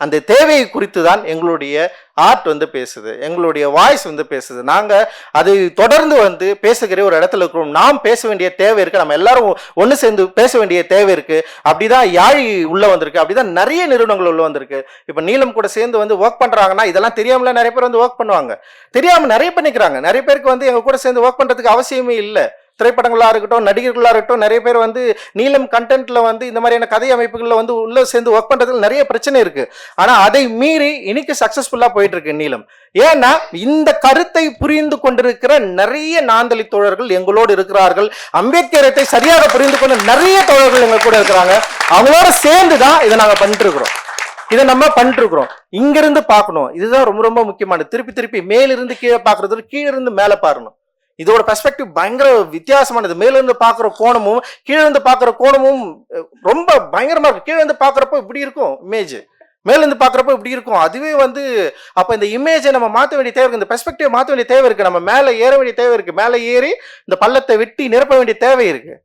அந்த தேவையை குறித்து தான் எங்களுடைய ஆர்ட் வந்து பேசுது, எங்களுடைய வாய்ஸ் வந்து பேசுது. நாங்கள் அதை தொடர்ந்து வந்து பேசுகிற ஒரு இடத்துல இருக்கிறோம். நாம் பேச வேண்டிய தேவை இருக்குது, நம்ம எல்லாரும் ஒன்று சேர்ந்து பேச வேண்டிய தேவை இருக்குது. அப்படிதான் யாழி உள்ளே வந்திருக்கு, அப்படிதான் நிறைய நிறுவனங்கள் உள்ள வந்திருக்கு. இப்போ நீலம் கூட சேர்ந்து வந்து ஒர்க் பண்ணுறாங்கன்னா இதெல்லாம் தெரியாமல நிறைய பேர் வந்து ஒர்க் பண்ணுவாங்க, தெரியாமல் நிறைய பண்ணிக்கிறாங்க. நிறைய பேருக்கு வந்து எங்கள் கூட சேர்ந்து ஒர்க் பண்ணுறதுக்கு அவசியமே இல்லை. திரைப்படங்களாக இருக்கட்டும், நடிகர்களாக இருக்கட்டும், நிறைய பேர் வந்து நீலம் கண்டென்ட்ல வந்து இந்த மாதிரியான கதை அமைப்புகளில் வந்து உள்ள சேர்ந்து ஒர்க் பண்றதுல நிறைய பிரச்சனை இருக்கு. ஆனா அதை மீறி இன்னைக்கு சக்சஸ்ஃபுல்லா போயிட்டு இருக்கு நீலம். ஏன்னா இந்த கருத்தை புரிந்து கொண்டிருக்கிற நிறைய நாந்தலி தோழர்கள் எங்களோடு இருக்கிறார்கள். அம்பேத்கரத்தை சரியாக புரிந்து கொண்ட நிறைய தோழர்கள் எங்க கூட இருக்கிறாங்க. அவங்களோட சேர்ந்துதான் இதை நாங்க பண்ணிட்டு இருக்கிறோம். இதை நம்ம பண்ணிட்டு இருக்கிறோம். இங்கிருந்து பார்க்கணும், இதுதான் ரொம்ப ரொம்ப முக்கியமானது. திருப்பி திருப்பி மேலிருந்து கீழே பார்க்கறது, கீழே இருந்து மேலே பார்க்கணும். இதோட பெர்ஸ்பெக்டிவ் பயங்கர வித்தியாசமானது. மேலிருந்து பார்க்குற கோணமும் கீழே இருந்து பார்க்குற கோணமும் ரொம்ப பயங்கரமா இருக்கும். கீழே இருந்து பார்க்குறப்போ இப்படி இருக்கும் இமேஜ், மேலிருந்து பார்க்குறப்போ இப்படி இருக்கும். அதுவே வந்து அப்போ இந்த இமேஜை நம்ம மாற்ற வேண்டிய தேவை இருக்கு, இந்த பெர்ஸ்பெக்டிவ் மாற்ற வேண்டிய தேவை இருக்கு. நம்ம மேலே ஏற வேண்டிய தேவை இருக்கு, மேலே ஏறி இந்த பள்ளத்தை வெட்டி நிரப்ப வேண்டிய தேவை இருக்கு.